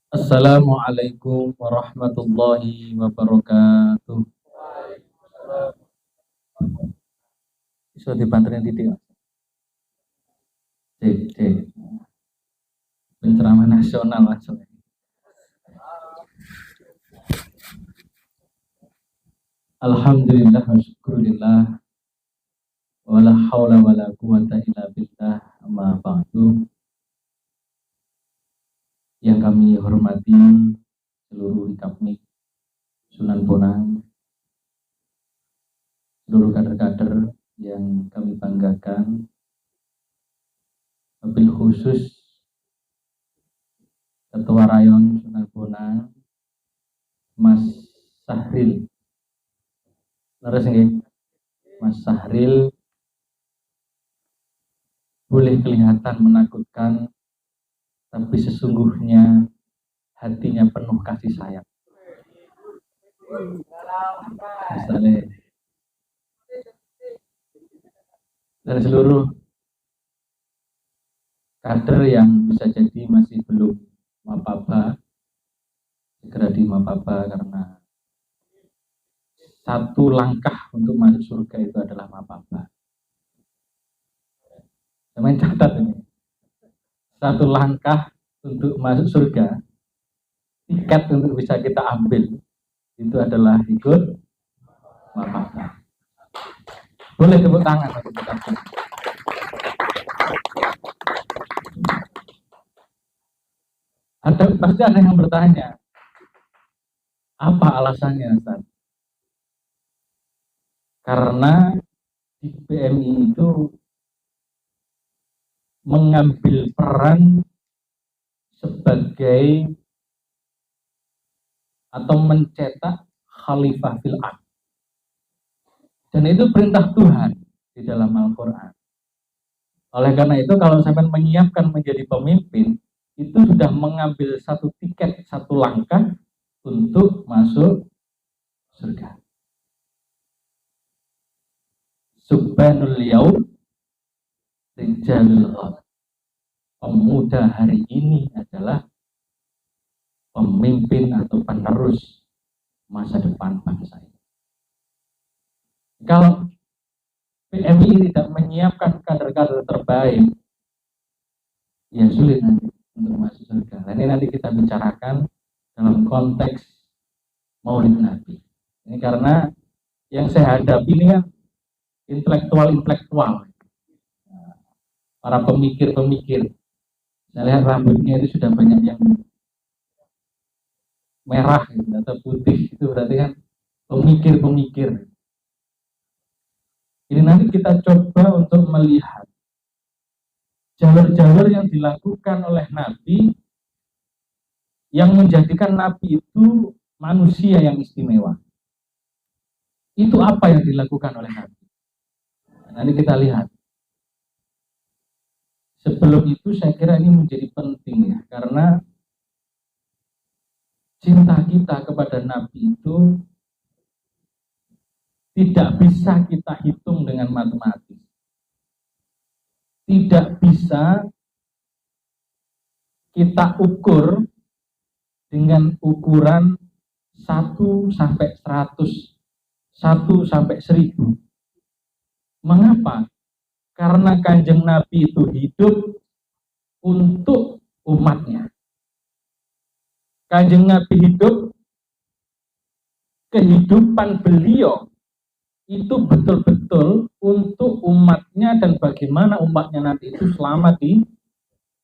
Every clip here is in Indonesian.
Assalamualaikum warahmatullahi wabarakatuh. Bisa dibantuin titik, cek penceramah nasional langsung. Alhamdulillah wa syukurillah wala haula wala quwata illa billah amma ba'du. Yang kami hormati seluruh hikapnik Sunan Bonang, seluruh kader-kader yang kami banggakan, wabil khusus Ketua Rayon Sunan Bonang, Mas Sahril. Terus nggih, Mas Sahril boleh kelihatan menakutkan, tapi sesungguhnya hatinya penuh kasih sayang. Misalnya, dan seluruh kader yang bisa jadi masih belum mapaba, segera di mapaba, karena satu langkah untuk masuk surga itu adalah mapaba. Saya catat ini, satu langkah untuk masuk surga, tiket untuk bisa kita ambil itu adalah ikut mapaba. Boleh tepuk tangan untuk kita. Pasti ada yang bertanya, apa alasannya, Ustaz? Karena di PMI itu mengambil peran sebagai atau mencetak khalifah fil ard. Dan itu perintah Tuhan di dalam Al-Quran. Oleh karena itu, kalau sampai menyiapkan menjadi pemimpin, itu sudah mengambil satu tiket, satu langkah untuk masuk surga. Subhanul yaum rijalul ghad. Pemuda hari ini adalah pemimpin atau penerus masa depan bangsa ini. Kalau PMI tidak menyiapkan kader-kader terbaik, ya sulit nanti untuk masuk surga. Nah, ini nanti kita bicarakan dalam konteks Maulid Nabi. Ini karena yang saya hadapi ini kan intelektual, para pemikir. Saya lihat rambutnya itu sudah banyak yang merah gitu, atau putih, itu berarti kan pemikir. Ini nanti kita coba untuk melihat jalur-jalur yang dilakukan oleh Nabi yang menjadikan Nabi itu manusia yang istimewa. Itu apa yang dilakukan oleh Nabi? Nanti kita lihat. Sebelum itu saya kira ini menjadi penting ya, karena cinta kita kepada Nabi itu tidak bisa kita hitung dengan matematis. Tidak bisa kita ukur dengan ukuran 1 sampai 100, 1 sampai 1000. Mengapa? Karena Kanjeng Nabi itu hidup untuk umatnya. Kanjeng Nabi hidup, kehidupan beliau itu betul-betul untuk umatnya dan bagaimana umatnya nanti itu selamat di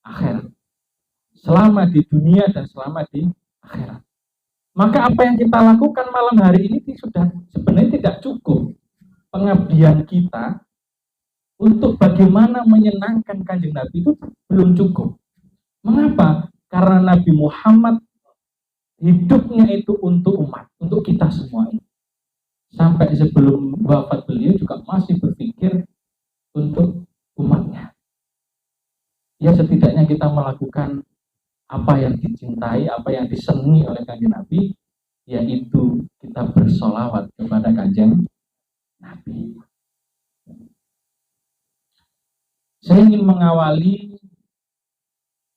akhirat, selama di dunia dan selama di akhirat. Maka apa yang kita lakukan malam hari ini sudah sebenarnya tidak cukup. Pengabdian kita untuk bagaimana menyenangkan Kanjeng Nabi itu belum cukup. Mengapa? Karena Nabi Muhammad hidupnya itu untuk umat, untuk kita semua ini. Sampai sebelum wafat beliau juga masih berpikir untuk umatnya. Ya setidaknya kita melakukan apa yang dicintai, apa yang disenangi oleh Kanjeng Nabi, yaitu kita bersolawat kepada Kanjeng Nabi. Saya ingin mengawali,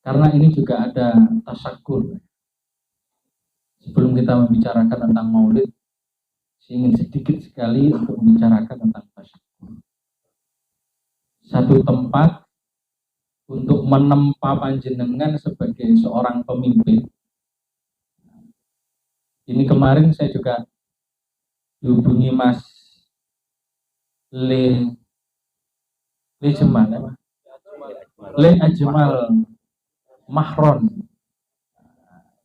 karena ini juga ada tasyakur, sebelum kita membicarakan tentang maulid, saya ingin sedikit sekali untuk membicarakan tentang tasyakur. Satu tempat untuk menempa panjenengan sebagai seorang pemimpin. Ini kemarin saya juga dihubungi Mas Le Jemal, ya, Le Ajmal Mahron.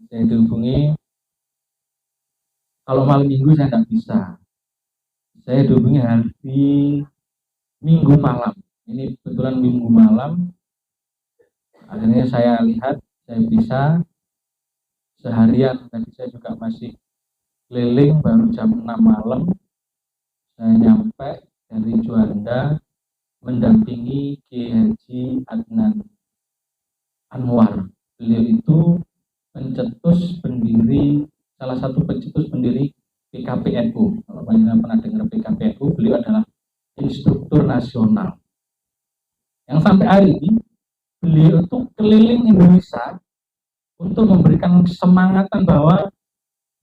Saya dihubungi, kalau malam minggu saya tidak bisa. Saya dihubungi hari Minggu malam. Ini kebetulan Minggu malam. Akhirnya saya lihat, saya bisa seharian. Tadi saya juga masih keliling, baru jam 6 malam. Saya nyampe dari Juanda mendampingi Kiai Haji Adnan Anwar. Beliau itu pencetus pendiri, salah satu pencetus pendiri PKPNU. Kalau banyak pernah dengar PKPNU, beliau adalah instruktur nasional. Yang sampai hari ini beliau itu keliling Indonesia untuk memberikan semangatan bahwa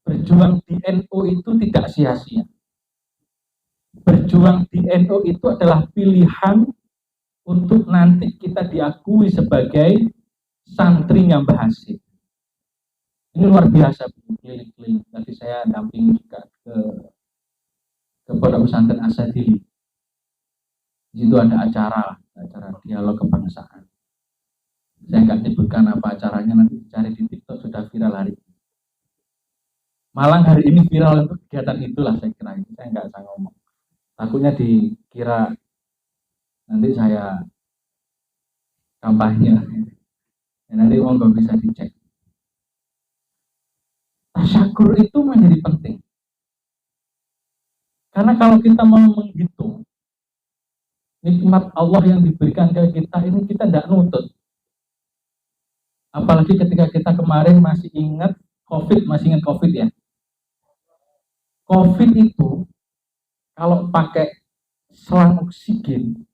berjuang di NU itu tidak sia-sia. Berjuang di NU itu adalah pilihan untuk nanti kita diakui sebagai santrinya Mbah Hasyim. Ini luar biasa keliling-keliling. Tadi saya dampingi juga ke Pondok Pesantren Asadili. Di situ ada acara dialog kebangsaan. Saya nggak nyebutkan apa acaranya, nanti cari di TikTok, sudah viral hari ini. Malang hari ini viral untuk kegiatan itulah saya kira. Saya nggak usah ngomong. Takutnya dikira nanti saya kampanye. Ya, nanti nggak bisa dicek. Tasyakur itu menjadi penting. Karena kalau kita mau menghitung nikmat Allah yang diberikan ke kita ini, kita tidak nutut. Apalagi ketika kita kemarin masih ingat COVID ya. COVID itu kalau pakai selang oksigen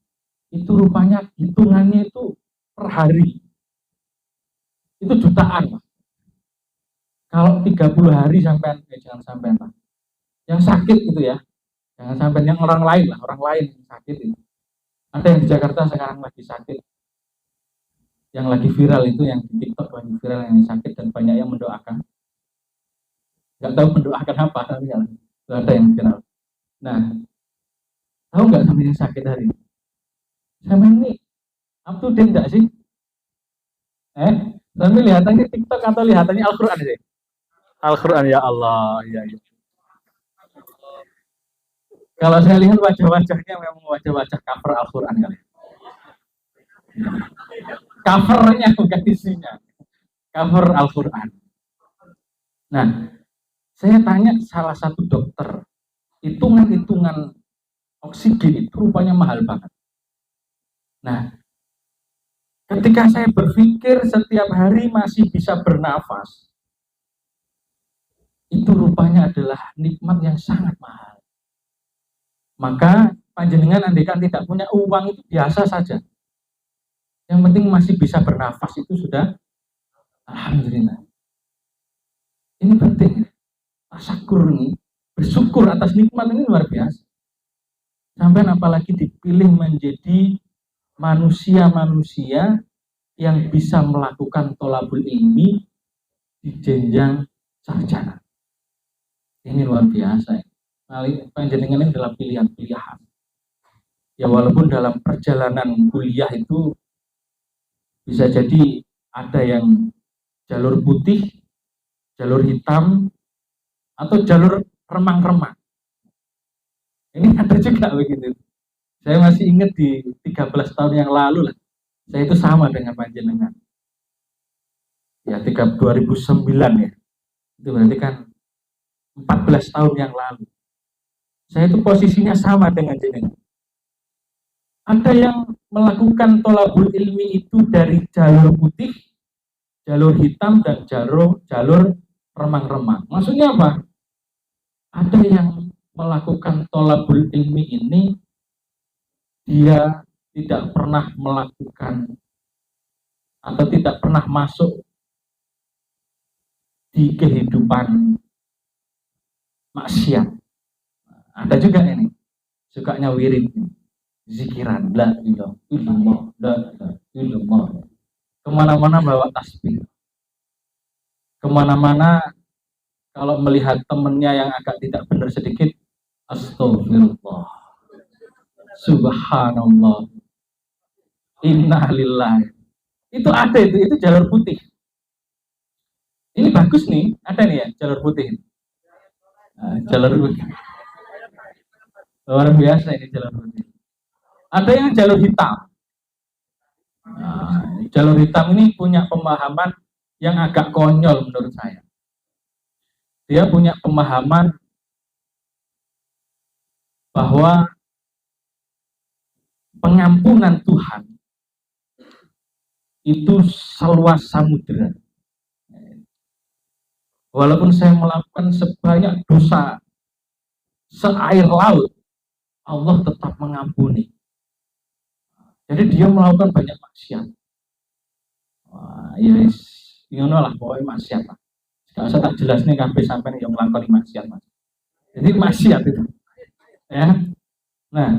itu rupanya hitungannya itu per hari itu jutaan. Kalau 30 hari sampai jangan sampai yang sakit itu ya, jangan sampai yang orang lain yang sakit itu. Ada yang di Jakarta sekarang lagi sakit, yang lagi viral itu, yang di TikTok lagi viral yang sakit dan banyak yang mendoakan. Nggak tahu mendoakan apa, tapi ada yang viral. Nah, tahu nggak sampai yang sakit hari ini? Sama ini up to date nggak sih? Tapi lihatannya TikTok atau lihatannya Al-Quran sih? Al-Quran, ya Allah, ya. Kalau saya lihat wajah-wajahnya memang wajah-wajah cover Al-Quran kali. Covernya bukan isinya. Cover Al-Quran. Nah, saya tanya salah satu dokter, hitungan oksigen itu rupanya mahal banget. Nah, ketika saya berpikir setiap hari masih bisa bernafas, itu rupanya adalah nikmat yang sangat mahal. Maka panjenengan andaikan tidak punya uang itu biasa saja. Yang penting masih bisa bernafas itu sudah alhamdulillah. Ini penting. Tasyakur ini, bersyukur atas nikmat ini luar biasa. Sampai apalagi dipilih menjadi manusia-manusia yang bisa melakukan tholabul ilmi di jenjang sarjana. Ini luar biasa ya. Panjenengan ini adalah pilihan-pilihan. Ya walaupun dalam perjalanan kuliah itu bisa jadi ada yang jalur putih, jalur hitam, atau jalur remang-remang. Ini ada juga begitu. Saya masih ingat di 13 tahun yang lalu lah, saya itu sama dengan panjenengan. Ya 2009 ya. Itu berarti kan 14 tahun yang lalu. Saya itu posisinya sama dengan jenengan. Ada yang melakukan tholabul ilmi itu dari jalur putih, jalur hitam, dan jalur remang-remang. Maksudnya apa? Ada yang melakukan tholabul ilmi ini, dia tidak pernah melakukan atau tidak pernah masuk di kehidupan maksiat. Ada juga ini, sukanya wirid, zikiran, la ilaha illallah, la ilaha illallah. Kemana-mana bawa tasbih. Kemana-mana kalau melihat temennya yang agak tidak benar sedikit, astagfirullah, subhanallah, innalillahi. Itu ada, itu jalur putih. Ini bagus nih, ada nih ya jalur putih. Nah, jalur putih. Luar biasa ini jalur putih. Ada yang jalur hitam. Nah, jalur hitam ini punya pemahaman yang agak konyol menurut saya. Dia punya pemahaman bahwa pengampunan Tuhan itu seluas samudera. Walaupun saya melakukan sebanyak dosa seair laut, Allah tetap mengampuni. Jadi dia melakukan banyak maksiat. Wah, ya ngono lah pokoknya maksiat lah. Gak usah tak jelas nih kabeh sampean yang nglakoni maksiat, Mas. Jadi maksiat itu. Ya. Nah,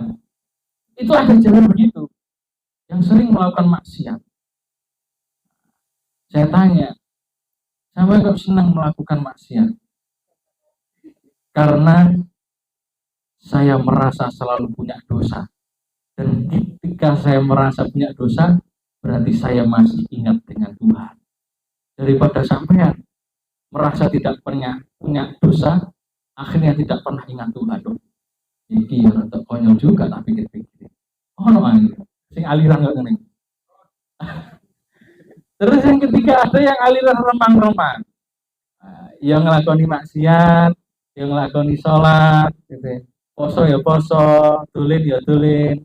itu ada jalur begitu. Yang sering melakukan maksiat. Saya tanya, sampai kok senang melakukan maksiat? Karena saya merasa selalu punya dosa. Dan ketika saya merasa punya dosa, berarti saya masih ingat dengan Tuhan. Daripada sampean merasa tidak punya dosa, akhirnya tidak pernah ingat Tuhan. Iki ya rada konyol juga tak pikir-pikir. Oh no, sing aliran kok ngene. Terus yang ketiga ada yang aliran remang-remang. Yang ngelakoni maksiat, yang ngelakoni sholat, gitu. Poso ya poso, dolen ya dolen.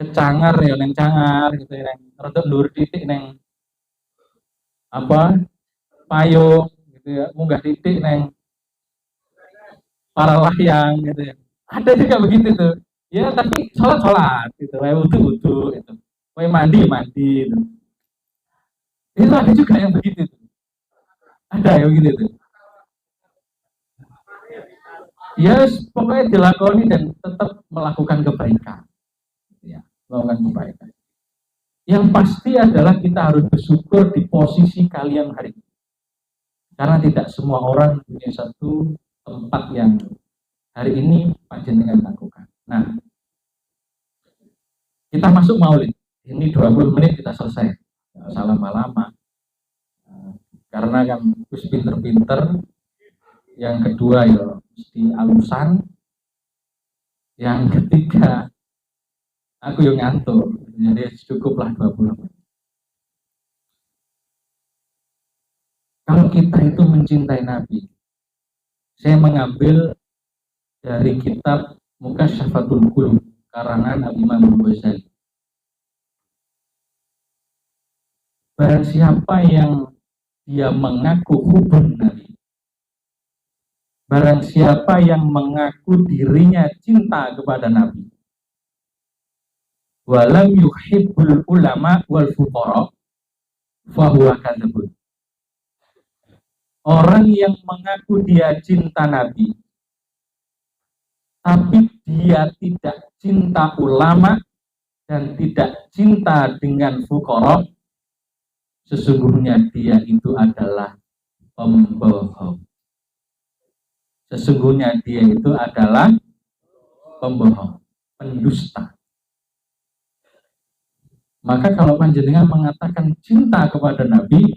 Kecangar ya neng cangar gitu neng rada ndur titik neng apa payung gitu ya, munggah titik neng para layang gitu ya. Ada juga begitu tuh. Ya tapi sholat gitu, wae wudu gitu. Wae mandi gitu. Itu ada juga yang begitu tuh. Ada yang begitu tuh. Ya pokoknya dilakoni dan tetap melakukan kebaikan. Ya, melakukan kebaikan. Yang pasti adalah kita harus bersyukur di posisi kalian hari ini. Karena tidak semua orang punya satu tempat yang hari ini panjenengan lakukan. Nah, kita masuk maulid. Ini 20 menit kita selesai. Nggak usah lama-lama. Karena kan terus pinter-pinter. Yang kedua ya mesti alusan. Yang ketiga aku yang ngantuk. Jadi cukuplah 20 menit. Kalau kita itu mencintai Nabi, saya mengambil dari kitab Mukasyafatul Qulub karangan Al-Imam Ghazali. Barang siapa yang dia mengaku hubun Nabi, barang siapa yang mengaku dirinya cinta kepada Nabi, walam yuhibbul ulama wal fuqara, fahuwa kadzabun. Orang yang mengaku dia cinta Nabi, tapi dia tidak cinta ulama dan tidak cinta dengan fuqara, sesungguhnya dia itu adalah pembohong. Sesungguhnya dia itu adalah pembohong, pendusta. Maka kalau panjenengan mengatakan cinta kepada Nabi,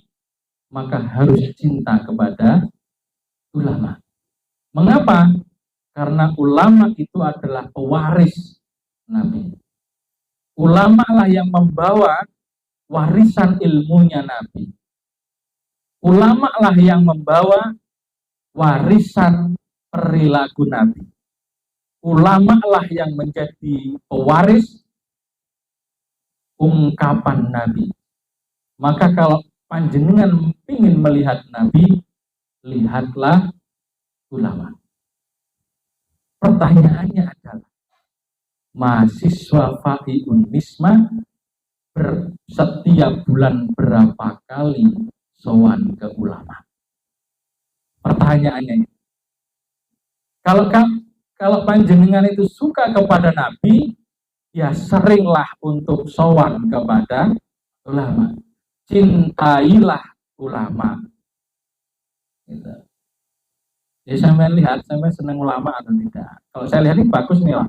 maka harus cinta kepada ulama. Mengapa? Karena ulama itu adalah pewaris Nabi. Ulama lah yang membawa warisan ilmunya Nabi. Ulama lah yang membawa warisan perilaku Nabi. Ulama lah yang menjadi pewaris ungkapan Nabi. Maka kalau panjenengan ingin melihat Nabi, lihatlah ulama. Pertanyaannya adalah, mahasiswa Fai Unisma setiap bulan berapa kali sowan ke ulama? Pertanyaannya, Kalau kalau panjenengan itu suka kepada Nabi, ya seringlah untuk sowan kepada ulama. Cintailah ulama. Gitu. Ya sampai lihat, sampai senang ulama atau tidak. Kalau saya lihat ini bagus nih lah.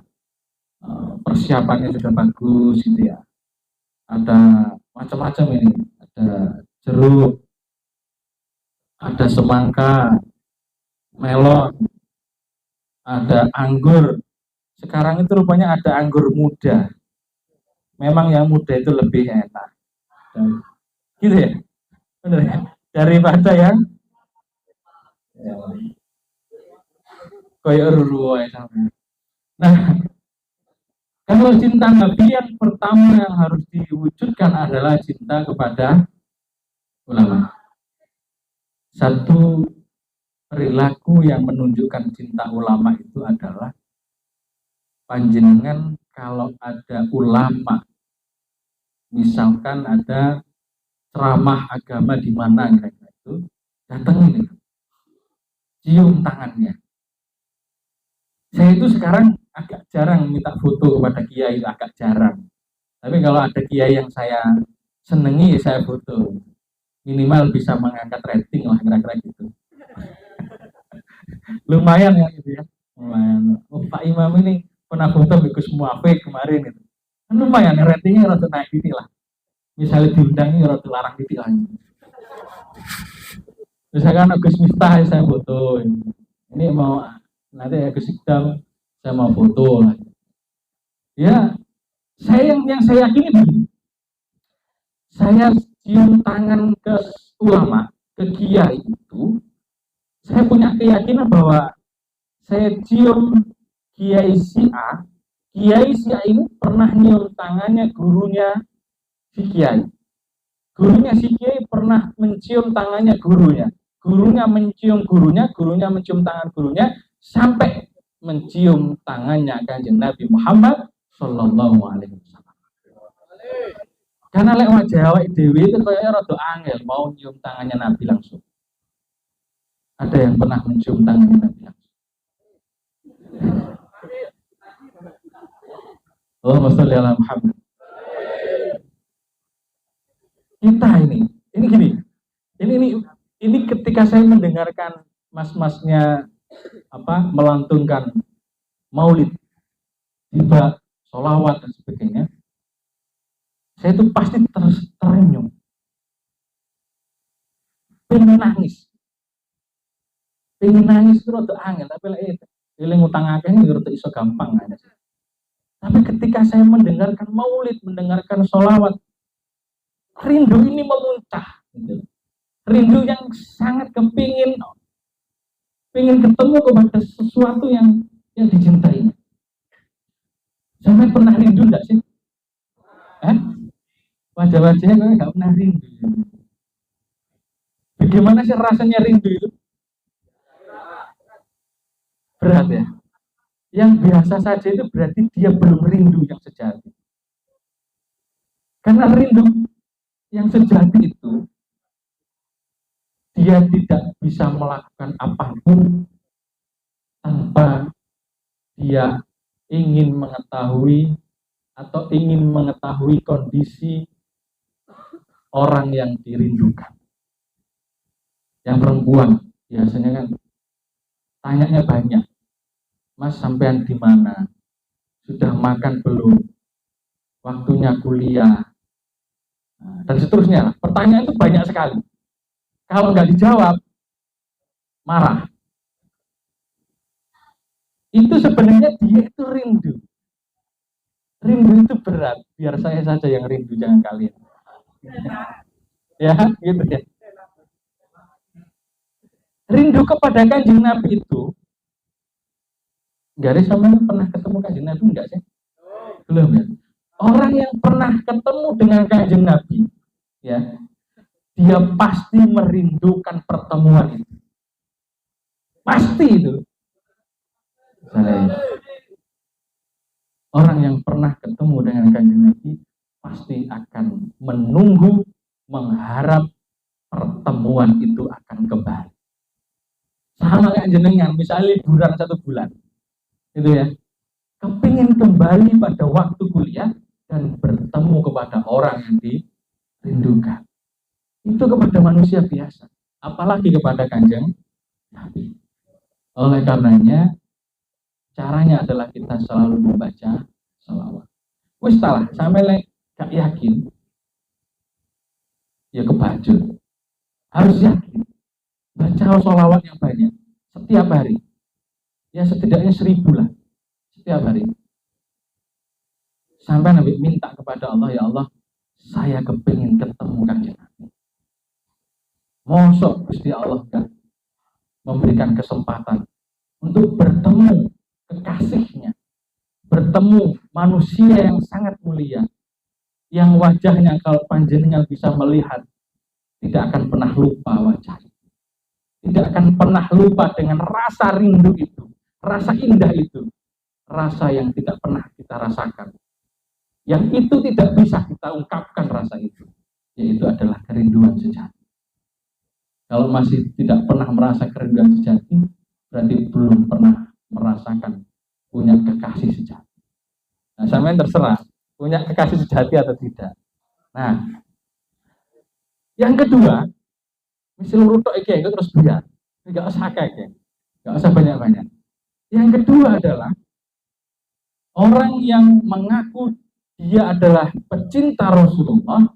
Persiapannya sudah bagus gitu ya. Ada macam-macam ini. Ada jeruk, ada semangka, melon, ada anggur. Sekarang itu rupanya ada anggur muda. Memang yang muda itu lebih enak. Gitu ya? Benar ya? Daripada yang koyo ruruh sama. Nah, kalau cinta Nabi yang pertama yang harus diwujudkan adalah cinta kepada ulama. Satu perilaku yang menunjukkan cinta ulama itu adalah panjenengan kalau ada ulama, misalkan ada ceramah agama di mana kira-kira itu, datangin itu, cium tangannya. Saya itu sekarang agak jarang minta foto kepada kiai, agak jarang. Tapi kalau ada kiai yang saya senengi, saya foto. Minimal bisa mengangkat rating lah kira-kira gitu. Lumayan ya gitu ya. Lumayan. Oh, Pak Imam ini pernah foto Gus Muafik kemarin itu. Kan lumayan ratingnya rada naik titik lah. Misalnya diundangi rada larang titik lah. Misalkan Gus Miftah saya foto. Ini mau nanti Gus Ikdam saya mau foto lah. Ya, yang saya yakini begini. Saya cium tangan ke ulama, ke kiai itu, saya punya keyakinan bahwa saya cium kiai si A ini pernah nyium tangannya gurunya si kiai. Gurunya si kiai pernah mencium tangannya gurunya. Gurunya mencium gurunya, gurunya mencium tangan gurunya, sampai mencium tangannya Kanjeng Nabi Muhammad Sallallahu Alaihi Wasallam. Karena lewat Jawa Dewi itu kayaknya rada angel mau nyium tangannya Nabi langsung. Ada yang pernah mencium tangannya Nabi langsung? Allahumma sholli ala Muhammad. Kita ini gini. Ini ketika saya mendengarkan mas-masnya melantunkan maulid, tiba sholawat dan sebagainya, saya itu pasti terenyuh, pengen nangis itu rada angel, tapi eling utang akeh ini rada iso gampang aja. Tapi ketika saya mendengarkan maulid, mendengarkan sholawat, rindu ini memuncah, gitu. Rindu yang sangat pengen ketemu kepada sesuatu yang dicintai. Sampai pernah rindu enggak sih? Wajah-wajahnya kayaknya nggak pernah rindu. Bagaimana sih rasanya rindu itu? Berat ya. Yang biasa saja itu berarti dia belum rindu yang sejati. Karena rindu yang sejati itu, dia tidak bisa melakukan apapun tanpa dia ingin mengetahui atau ingin mengetahui kondisi orang yang dirindukan. Yang perempuan biasanya kan tanyanya banyak. Mas sampean di mana? Sudah makan belum? Waktunya kuliah. Dan seterusnya. Pertanyaan itu banyak sekali. Kalau nggak dijawab, marah. Itu sebenarnya dia itu rindu. Rindu itu berat. Biar saya saja yang rindu, jangan kalian. Ya, gitu ya. Rindu kepada Kanjeng Nabi itu, nggak ada sama yang pernah ketemu Kanjeng Nabi enggak sih? Belum ya. Orang yang pernah ketemu dengan Kanjeng Nabi, ya, dia pasti merindukan pertemuan itu. Pasti itu. Orang yang pernah ketemu dengan Kanjeng Nabi pasti akan menunggu, mengharap pertemuan itu akan kembali. sama kayak jenengan, misalnya liburan 1 bulan, gitu ya, kepingin kembali pada waktu kuliah dan bertemu kepada orang yang dirindukan. Itu kepada manusia biasa, apalagi kepada Kanjeng Nabi. Oleh karenanya, caranya adalah kita selalu membaca sholawat. Wis salah, sampai gak yakin, ya kebajut. Harus yakin, baca sholawat yang banyak setiap hari. Ya setidaknya 1000 lah setiap hari. Sampai Nabi minta kepada Allah, ya Allah, saya kepingin ketemu Kanjeng Nabi. Mosok Gusti Allah kan memberikan kesempatan untuk bertemu kekasihnya, bertemu manusia yang sangat mulia, yang wajahnya kalau panjenengan bisa melihat tidak akan pernah lupa wajah, tidak akan pernah lupa dengan rasa rindu itu, rasa indah itu, rasa yang tidak pernah kita rasakan, yang itu tidak bisa kita ungkapkan rasa itu, yaitu adalah kerinduan sejati. Kalau masih tidak pernah merasa kerinduan sejati, berarti belum pernah merasakan punya kekasih sejati. Nah, sampean terserah punya kekasih sejati atau tidak. Nah, yang kedua, misal rutok iki terus biar, enggak usah kakek, enggak usah banyak-banyak. Yang kedua adalah orang yang mengaku dia adalah pecinta Rasulullah,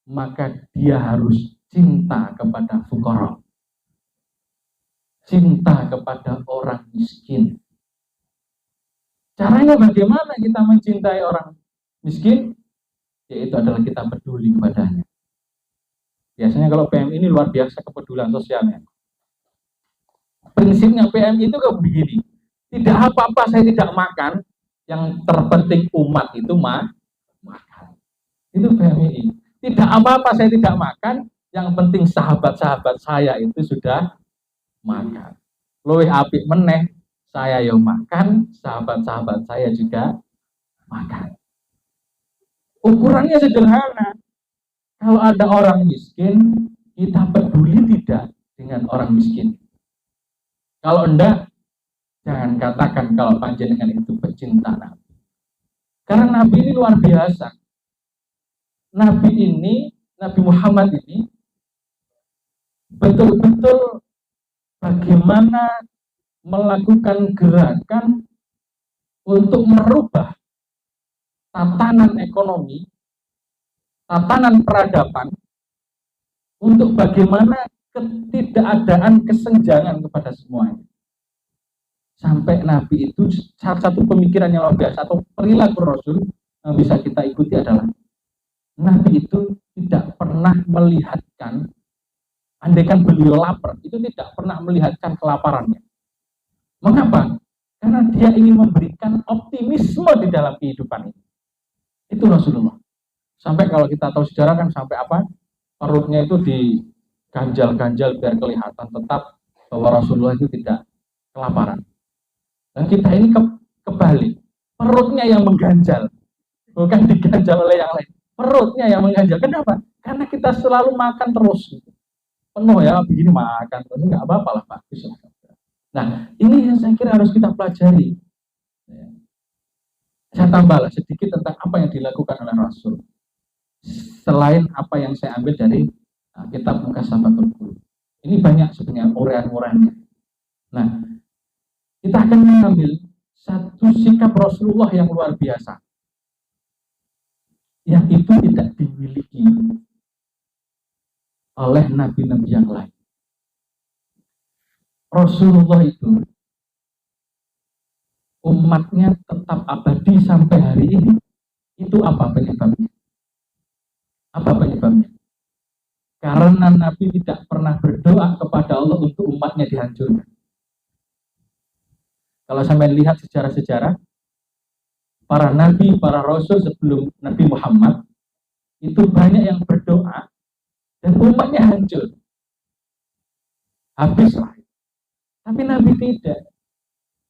maka dia harus cinta kepada fuqara, cinta kepada orang miskin. Caranya bagaimana kita mencintai orang miskin? Yaitu adalah kita peduli kepadanya. Biasanya kalau PM ini luar biasa kepedulian sosialnya. Prinsipnya PM itu kayak begini, tidak apa-apa saya tidak makan, yang terpenting umat itu makan. Itu PMI. Tidak apa-apa saya tidak makan, yang penting sahabat-sahabat saya itu sudah makan. Luwih apik meneh, saya yang makan, sahabat-sahabat saya juga makan. Ukurannya sederhana. Kalau ada orang miskin, kita peduli tidak dengan orang miskin. Kalau enggak, jangan katakan kalau panjenengan itu pecinta Nabi. Karena Nabi ini luar biasa. Nabi Muhammad ini betul-betul bagaimana melakukan gerakan untuk merubah tatanan ekonomi, tatanan peradaban, untuk bagaimana ketidakadaan kesenjangan kepada semuanya. Sampai Nabi itu salah satu pemikiran yang luar biasa atau perilaku Rasul yang bisa kita ikuti adalah Nabi itu tidak pernah melihatkan, andaikan beliau lapar, itu tidak pernah melihatkan kelaparannya. Mengapa? Karena dia ingin memberikan optimisme di dalam kehidupan ini. Itu Rasulullah. Sampai kalau kita tahu sejarah kan sampai apa? Perutnya itu diganjal-ganjal biar kelihatan tetap bahwa Rasulullah itu tidak kelaparan. Dan kita ini kebalik. Perutnya yang mengganjal, bukan diganjal oleh yang lain. Perutnya yang mengganjal. Kenapa? Karena kita selalu makan terus. Penuh ya, begini makan terus. Enggak apa-apa lah, bagus. Nah, ini yang saya kira harus kita pelajari. Saya tambahlah sedikit tentang apa yang dilakukan oleh Rasul. Selain apa yang saya ambil dari kitab Mukasabatul Qulub. Ini banyak sebenarnya urean-ureannya. Nah, kita akan mengambil satu sikap Rasulullah yang luar biasa. Yang itu tidak dimiliki oleh nabi-nabi yang lain. Rasulullah itu umatnya tetap abadi sampai hari ini. Itu apa penyebabnya? Apa penyebabnya? Karena Nabi tidak pernah berdoa kepada Allah untuk umatnya dihancurkan. Kalau sampai lihat sejarah-sejarah, para nabi, para rasul sebelum Nabi Muhammad, itu banyak yang berdoa, dan umatnya hancur. Habislah. Tapi Nabi tidak.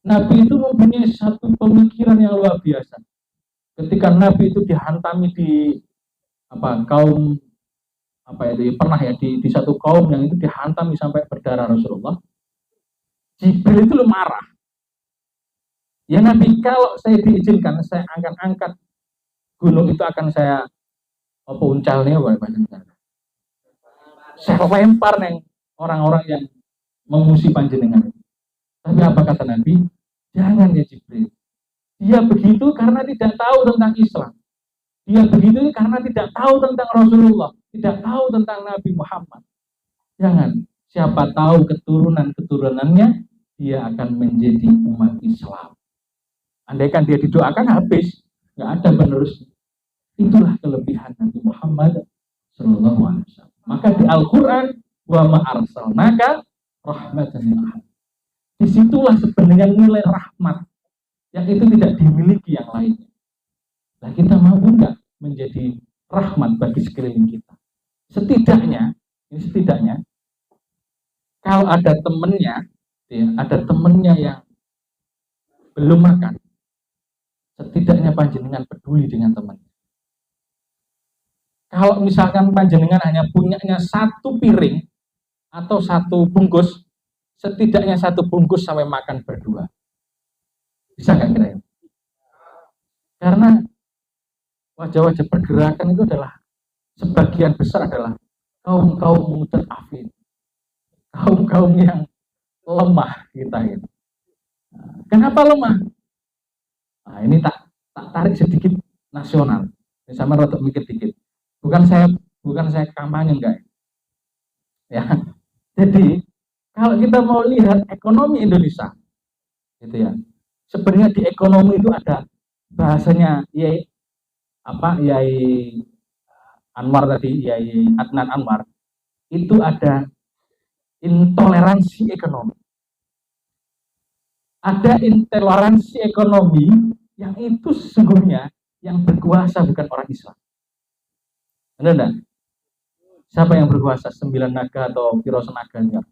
Nabi itu mempunyai satu pemikiran yang luar biasa. Ketika Nabi itu dihantami di kaum pernah ya di satu kaum yang itu dihantami sampai berdarah Rasulullah. Jibril itu marah. Ya Nabi, kalau saya diizinkan, saya akan angkat gunung itu, akan saya apa uncalnya, saya lempar neng orang-orang yang memusuhi panjenengan. Tapi apa kata Nabi? Jangan ya Jibril. Dia begitu karena tidak tahu tentang Islam. Dia begitu karena tidak tahu tentang Rasulullah, tidak tahu tentang Nabi Muhammad. Jangan. Siapa tahu keturunan-keturunannya dia akan menjadi umat Islam. Andaikan dia didoakan habis, nggak ada penerusnya. Itulah kelebihan Nabi Muhammad Sallallahu Alaihi Wasallam. Maka di Al-Quran, wa ma arsalnaka rahmatan lil alamin. Disitulah sebenarnya nilai rahmat yang itu tidak dimiliki yang lainnya. Nah, kita mau nggak menjadi rahmat bagi sekeliling kita? Setidaknya kalau ada temennya, yang belum makan, setidaknya panjenengan peduli dengan temannya. Kalau misalkan panjenengan hanya punyanya satu piring atau satu bungkus, setidaknya satu bungkus sampai makan berdua. Bisa nggak kira-kira? Karena wajah-wajah pergerakan itu adalah sebagian besar adalah kaum muta'affin, kaum yang lemah kita ini. Kenapa lemah? Nah, ini tak tarik sedikit nasional. Sama rotok mikir dikit. Bukan saya kampanye enggak. Ya. Jadi kalau kita mau lihat ekonomi Indonesia, gitu ya. Sebenarnya di ekonomi itu ada bahasanya Yai Anwar tadi, Yai Adnan Anwar, itu ada intoleransi ekonomi. Ada intoleransi ekonomi yang itu sesungguhnya yang berkuasa bukan orang Islam. Benar enggak? Siapa yang berkuasa? 9 naga atau Piro Senaganya?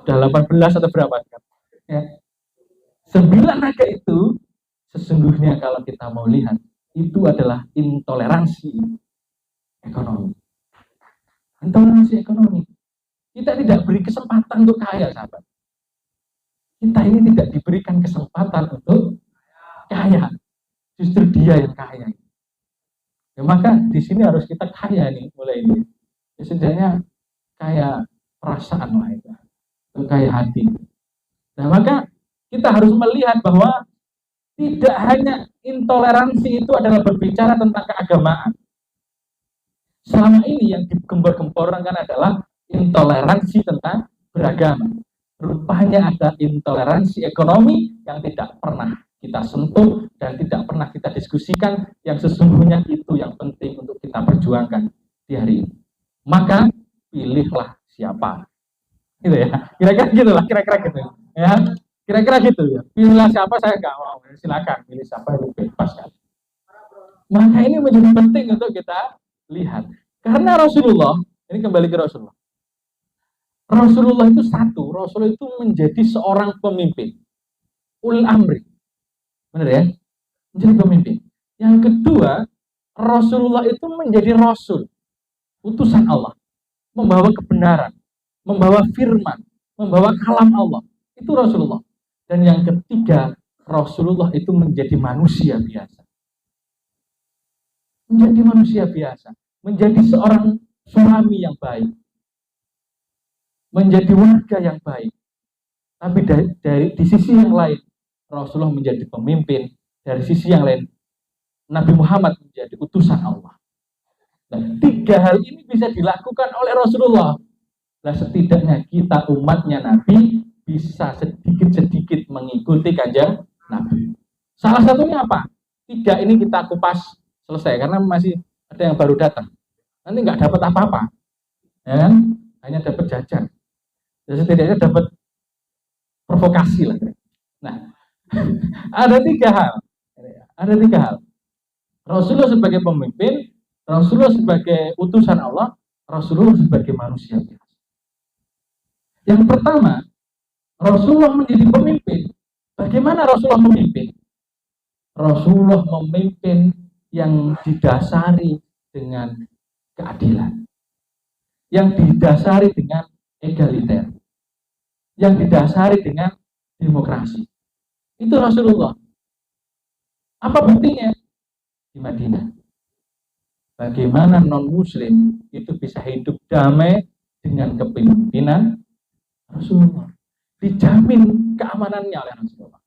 Sudah 18 atau berapa? Ya. 9 naga itu sesungguhnya kalau kita mau lihat itu adalah intoleransi ekonomi. Intoleransi ekonomi. Kita tidak beri kesempatan untuk kaya, sahabat. Kita ini tidak diberikan kesempatan untuk kaya. Justru dia yang kaya. Ya, maka di sini harus kita kaya nih mulai ini. Ya, setidaknya kaya perasaan lah itu, kaya hati. Nah, maka kita harus melihat bahwa tidak hanya intoleransi itu adalah berbicara tentang keagamaan. Selama ini yang digembor-gemborkan adalah intoleransi tentang beragama. Rupanya ada intoleransi ekonomi yang tidak pernah kita sentuh dan tidak pernah kita diskusikan, yang sesungguhnya itu yang penting untuk kita perjuangkan di hari ini. Maka pilihlah siapa, gitu ya. Kira-kira gitulah, kira-kira gitu ya. Kira-kira gitu ya. Pilihlah siapa, saya nggak mau. Silakan pilih siapa, itu bebas kan. Maka ini menjadi penting untuk kita lihat. Karena Rasulullah, ini kembali ke Rasulullah. Rasulullah itu satu, Rasulullah itu menjadi seorang pemimpin. Ulil amri. Benar ya? Menjadi pemimpin. Yang kedua, Rasulullah itu menjadi Rasul. Utusan Allah. Membawa kebenaran. Membawa firman. Membawa kalam Allah. Itu Rasulullah. Dan yang ketiga, Rasulullah itu menjadi manusia biasa. Menjadi manusia biasa. Menjadi seorang suami yang baik. Menjadi warga yang baik. Tapi di sisi yang lain, Rasulullah menjadi pemimpin. Dari sisi yang lain, Nabi Muhammad menjadi utusan Allah. Dan 3 hal ini bisa dilakukan oleh Rasulullah. Nah, setidaknya kita umatnya Nabi bisa sedikit-sedikit mengikuti kanjeng Nabi. Salah satunya apa? 3 ini kita kupas selesai, karena masih ada yang baru datang. Nanti nggak dapat apa-apa, ya kan? Hanya dapat jajan. Jadi setidaknya dapat provokasi lah. Nah, ada 3 hal. Ada 3 hal. Rasulullah sebagai pemimpin, Rasulullah sebagai utusan Allah, Rasulullah sebagai manusia biasa. Yang pertama, Rasulullah menjadi pemimpin. Bagaimana Rasulullah memimpin? Rasulullah memimpin yang didasari dengan keadilan, yang didasari dengan egaliter. yang didasari dengan demokrasi. Itu Rasulullah. Apa buktinya? Di Madinah. Bagaimana non-muslim itu bisa hidup damai dengan kepemimpinan Rasulullah. Dijamin keamanannya oleh Rasulullah.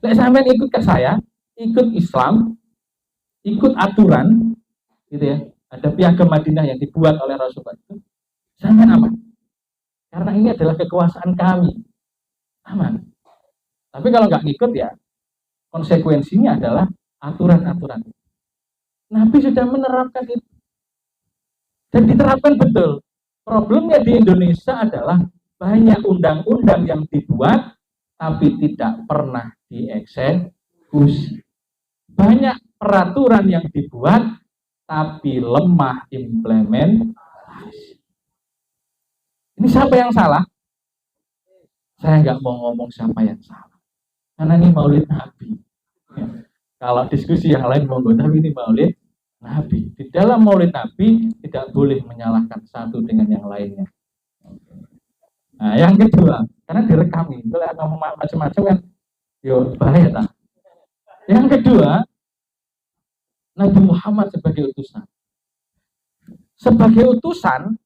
Lek sampean ikut ke saya, ikut Islam, ikut aturan, gitu ya. Ada piagam Madinah yang dibuat oleh Rasulullah itu, sampean aman. Karena ini adalah kekuasaan kami. Aman. Tapi kalau nggak ngikut ya, konsekuensinya adalah aturan-aturan. Nabi sudah menerapkan itu. Dan diterapkan betul. Problemnya di Indonesia adalah banyak undang-undang yang dibuat tapi tidak pernah dieksekusi. Banyak peraturan yang dibuat tapi lemah implementasi. Ini siapa yang salah? Saya nggak mau ngomong siapa yang salah. Karena ini maulid Nabi. Kalau diskusi yang lain monggo, tapi ini maulid Nabi. Di dalam maulid Nabi tidak boleh menyalahkan satu dengan yang lainnya. Nah, yang kedua, karena direkam ini, kalau ngomong macam-macam kan, yo bahaya tak. Yang kedua, Nabi Muhammad sebagai utusan. Sebagai utusan,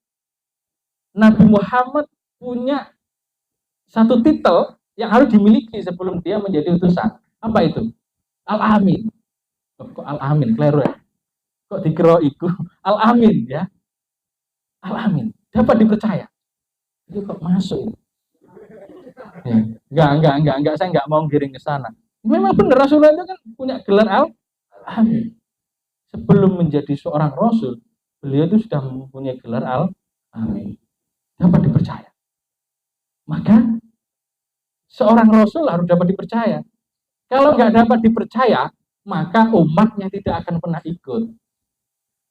Nabi Muhammad punya satu titel yang harus dimiliki sebelum dia menjadi utusan. Apa itu? Al-Amin. Kok Al-Amin? Kleru ya? Kok dikira itu? Al-Amin ya? Al-Amin. Dapat dipercaya. Itu kok masuk? Ya. Enggak. Saya enggak mau giring ke sana. Memang benar Rasulullah itu kan punya gelar Al-Amin. Sebelum menjadi seorang Rasul, beliau itu sudah mempunyai gelar Al-Amin. Dapat dipercaya. Maka seorang Rasul harus dapat dipercaya. Kalau nggak dapat dipercaya, maka umatnya tidak akan pernah ikut.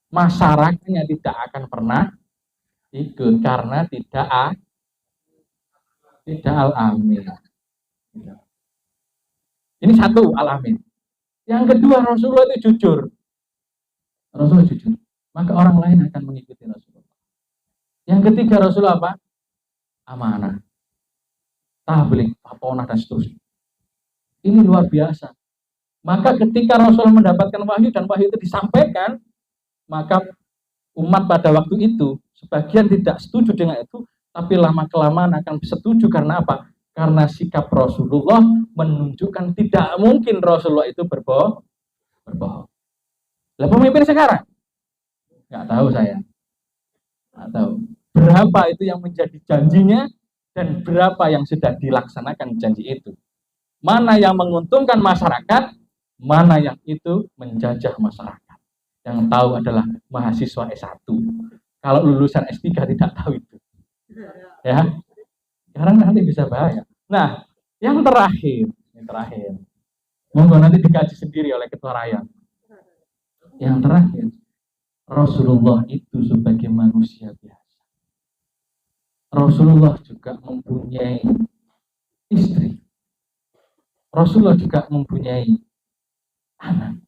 Masyarakatnya tidak akan pernah ikut karena tidak Al-Amin. Ini satu Al-Amin. Yang kedua Rasulullah itu jujur. Rasulullah jujur. Maka orang lain akan mengikuti Rasulullah. Yang ketiga Rasulullah apa? Amanah. Tabligh, paponah dan seterusnya. Ini luar biasa. Maka ketika Rasul mendapatkan wahyu dan wahyu itu disampaikan, maka umat pada waktu itu sebagian tidak setuju dengan itu, tapi lama-kelamaan akan setuju karena apa? Karena sikap Rasulullah menunjukkan tidak mungkin Rasulullah itu berbohong. Lah pemimpin sekarang? Nggak tahu saya. Nggak tahu. Berapa itu yang menjadi janjinya dan berapa yang sudah dilaksanakan janji itu. Mana yang menguntungkan masyarakat, mana yang itu menjajah masyarakat. Yang tahu adalah mahasiswa S1. Kalau lulusan S3 tidak tahu itu. Ya. Sekarang nanti bisa bahaya. Nah, yang terakhir. Monggo nanti dikaji sendiri oleh ketua rakyat. Yang terakhir, Rasulullah itu sebagai manusia biasa. Rasulullah juga mempunyai istri. Rasulullah juga mempunyai anak.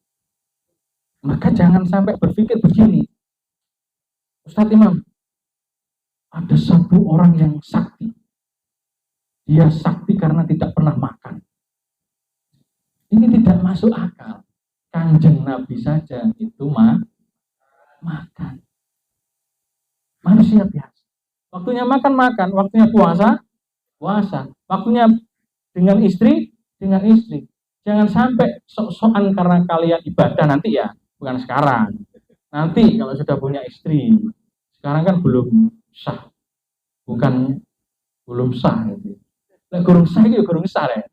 Maka jangan sampai berpikir begini. Ustadz Imam, ada satu orang yang sakti. Dia sakti karena tidak pernah makan. Ini tidak masuk akal. Kanjeng Nabi saja itu makan. Manusia biasa. Waktunya makan, waktunya puasa. Waktunya dengan istri. Jangan sampai sok-sokan karena kalian ibadah nanti ya, bukan sekarang. Nanti kalau sudah punya istri. Sekarang kan belum sah. Belum sah gitu. Nah, gurung sah ya.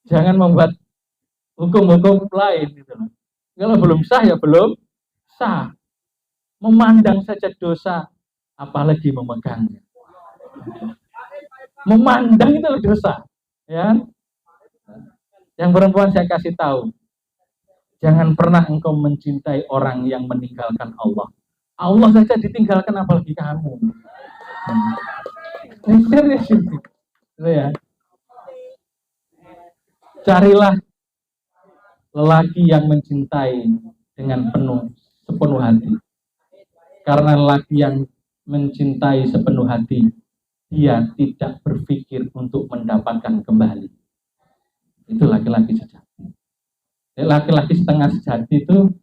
Jangan membuat hukum-hukum lain gitu. Kalau belum sah ya belum sah. Memandang saja dosa, apalagi memegangnya. Memandang itu dosa, ya. Yang perempuan saya kasih tahu, jangan pernah engkau mencintai orang yang meninggalkan Allah. Allah saja ditinggalkan, apalagi kamu. Serius itu, ya. Carilah lelaki yang mencintai dengan sepenuh hati. Karena lelaki yang mencintai sepenuh hati dia tidak berpikir untuk mendapatkan kembali. Itu laki-laki sejati. Laki-laki setengah sejati itu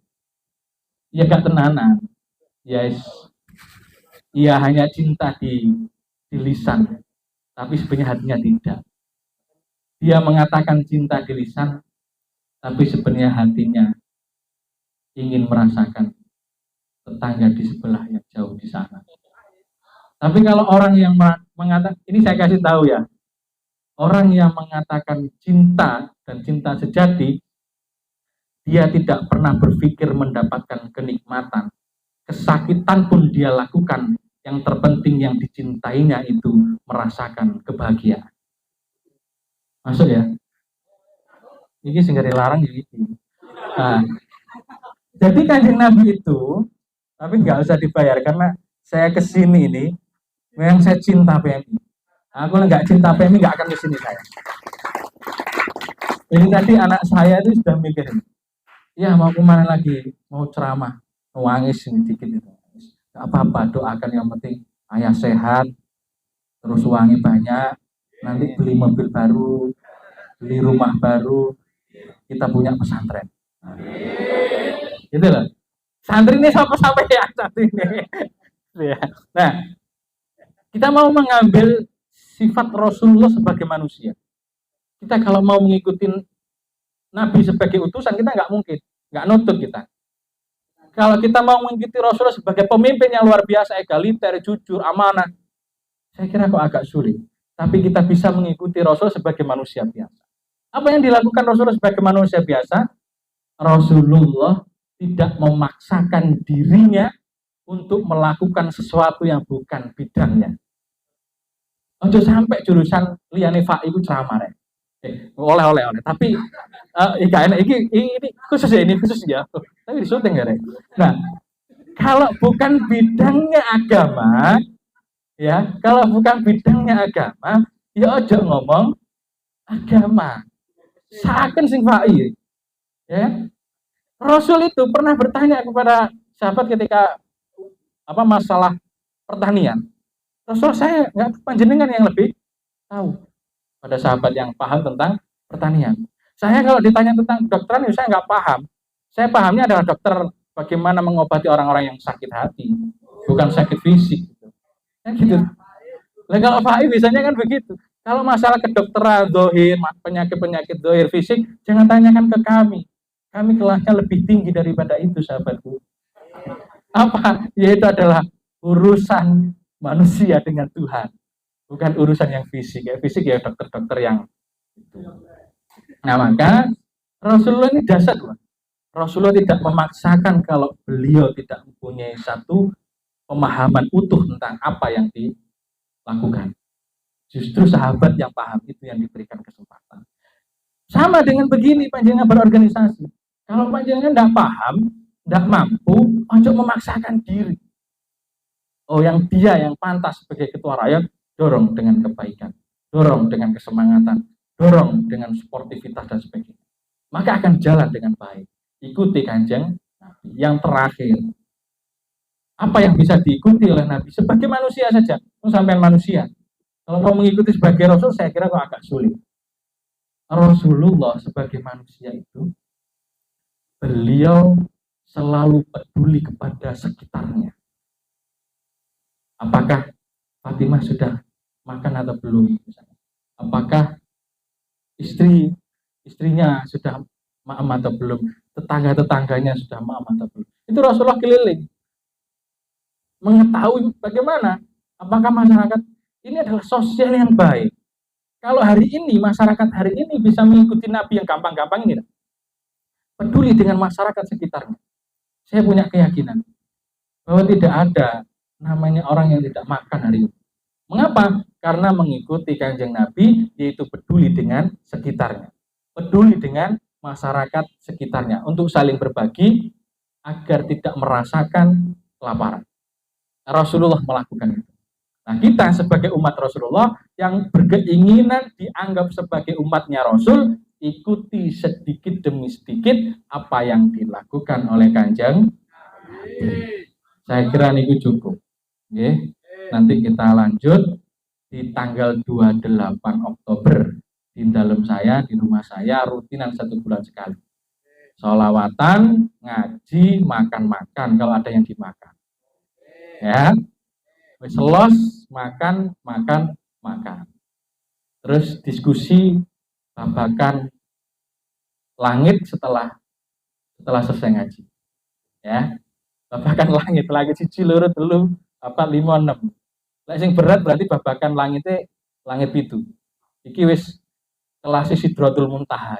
ya gak tenanan, yes, ia hanya cinta di lisan, tapi sebenarnya hatinya tidak. Dia mengatakan cinta di lisan, tapi sebenarnya hatinya ingin merasakan tetangga di sebelah yang jauh di sana. Tapi kalau orang yang mengatakan, ini saya kasih tahu ya, orang yang mengatakan cinta dan cinta sejati, dia tidak pernah berpikir mendapatkan kenikmatan. Kesakitan pun dia lakukan. Yang terpenting yang dicintainya itu merasakan kebahagiaan. Masuk ya? Ini sehingga dilarang gitu. Nah, jadi Kanjeng Nabi itu, tapi nggak usah dibayar karena saya kesini ini, memang saya cinta PMI. Aku nggak cinta PMI nggak akan kesini saya. Ini tadi anak saya itu sudah mikirin, ya mau kemana lagi, mau ceramah, nangis ini dikit itu. Gak apa-apa, doakan yang penting ayah sehat, terus uangnya banyak, nanti beli mobil baru, beli rumah baru, kita punya pesantren. Gitu loh. Santri ini sampai ya santri ini. Nah, kita mau mengambil sifat Rasulullah sebagai manusia. Kita kalau mau mengikuti Nabi sebagai utusan, kita nggak mungkin, nggak nutut kita. Kalau kita mau mengikuti Rasulullah sebagai pemimpin yang luar biasa, egaliter, jujur, amanah, saya kira kok agak sulit. Tapi kita bisa mengikuti Rasul sebagai manusia biasa. Apa yang dilakukan Rasulullah sebagai manusia biasa? Rasulullah tidak memaksakan dirinya untuk melakukan sesuatu yang bukan bidangnya. Ojo sampai jurusan liyane Fai itu ceramah rek. Oleh. Tapi ini khusus ya, Tapi di syuting ya rek. Nah, kalau bukan bidangnya agama, ya, ya ojo ngomong agama. Saken sing Fai. Ya. Rasul itu pernah bertanya kepada sahabat ketika masalah pertanian. Rasul, saya nggak panjenengan yang lebih tahu. Pada sahabat yang paham tentang pertanian. Saya kalau ditanya tentang kedokteran, saya nggak paham. Saya pahamnya adalah dokter bagaimana mengobati orang-orang yang sakit hati, bukan sakit fisik. Gitu. Nah, kalau Fai biasanya kan begitu. Kalau masalah kedokteran, dohir, penyakit-penyakit dohir fisik, jangan tanyakan ke kami. Kami kelasnya lebih tinggi daripada itu, sahabatku. Apa? Yaitu adalah urusan manusia dengan Tuhan. Bukan urusan yang fisik. Fisik ya dokter-dokter yang itu. Nah, maka Rasulullah ini dasar. Rasulullah tidak memaksakan kalau beliau tidak mempunyai satu pemahaman utuh tentang apa yang dilakukan. Justru sahabat yang paham itu yang diberikan kesempatan. Sama dengan begini panjenengan berorganisasi. Kalau panjenengan tidak paham, tidak mampu, ojo memaksakan diri. Oh, yang pantas sebagai ketua rakyat, dorong dengan kebaikan, dorong dengan kesemangatan, dorong dengan sportivitas dan sebagainya. Maka akan jalan dengan baik. Ikuti Kanjeng Nabi. Yang terakhir, apa yang bisa diikuti oleh Nabi sebagai manusia saja, sampai manusia. Kalau mau mengikuti sebagai Rasul, saya kira kok agak sulit. Rasulullah sebagai manusia itu, beliau selalu peduli kepada sekitarnya. Apakah Fatimah sudah makan atau belum? Apakah istrinya sudah maam atau belum? Tetangga-tetangganya sudah maam atau belum? Itu Rasulullah keliling. Mengetahui bagaimana? Apakah masyarakat ini adalah sosial yang baik? Kalau hari ini, masyarakat hari ini bisa mengikuti Nabi yang gampang-gampang ini. Peduli dengan masyarakat sekitarnya. Saya punya keyakinan bahwa tidak ada namanya orang yang tidak makan hari ini. Mengapa? Karena mengikuti Kanjeng Nabi, yaitu peduli dengan sekitarnya. Peduli dengan masyarakat sekitarnya. Untuk saling berbagi, agar tidak merasakan kelaparan. Rasulullah melakukan itu. Nah, kita sebagai umat Rasulullah yang berkeinginan dianggap sebagai umatnya Rasul, ikuti sedikit demi sedikit apa yang dilakukan oleh Kanjeng. Saya kira ini cukup. Oke. Nanti kita lanjut di di tanggal 28 Oktober di dalam saya, di rumah saya rutinan 1 bulan sekali. Sholawatan, ngaji, makan-makan kalau ada yang dimakan. Ya, selos, makan. Terus diskusi babakan langit setelah selesai ngaji. Ya, babakan langit siji loro telu 4 5 6. Lek sing berat berarti babakan langitnya langit pitu. Iki wis kelas Sidratul Muntaha.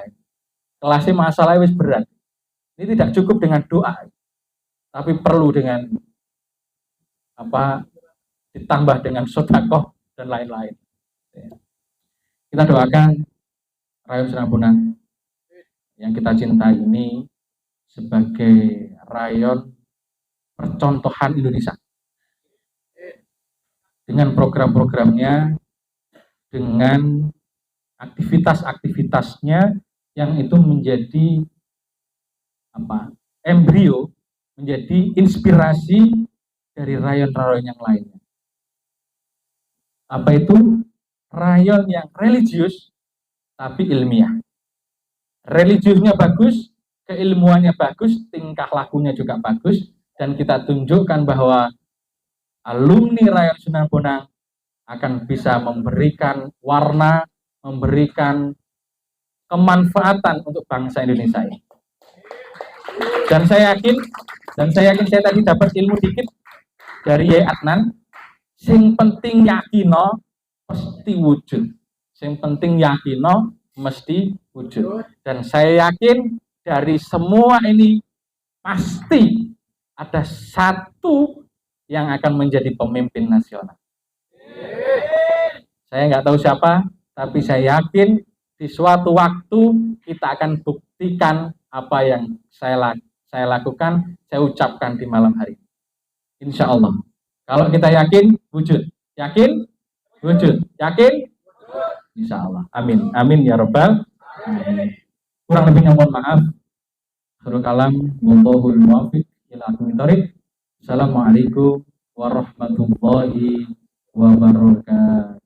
Kelasnya masalahnya wis berat. Ini tidak cukup dengan doa, tapi perlu dengan ditambah dengan sedekah dan lain-lain. Kita doakan Rayon Sinabunang yang kita cintai ini sebagai rayon percontohan Indonesia dengan program-programnya, dengan aktivitas-aktivitasnya yang itu menjadi embrio, menjadi inspirasi dari rayon-rayon yang lainnya. Apa itu? Rayon yang religius tapi ilmiah. Religiusnya bagus, keilmuannya bagus, tingkah lakunya juga bagus, dan kita tunjukkan bahwa alumni Rayon Sunan Bonang akan bisa memberikan warna, memberikan kemanfaatan untuk bangsa Indonesia ini. Dan saya yakin saya tadi dapat ilmu dikit dari Yai Adnan. Sing penting yakino mesti wujud. Sing penting yakino mesti wujud. Dan saya yakin dari semua ini pasti ada satu yang akan menjadi pemimpin nasional. Saya nggak tahu siapa, tapi saya yakin di suatu waktu kita akan buktikan apa yang saya lakukan, saya ucapkan di malam hari. Insya Allah. Kalau kita yakin, wujud. Yakin? Wujud. Yakin? Insya Allah. Amin. Amin ya Rabbal alamin. Kurang lebihnya mohon maaf. Akhirul kalam. Wallahul muwaffiq ila aqwamit thoriq. Assalamualaikum warahmatullahi wabarakatuh.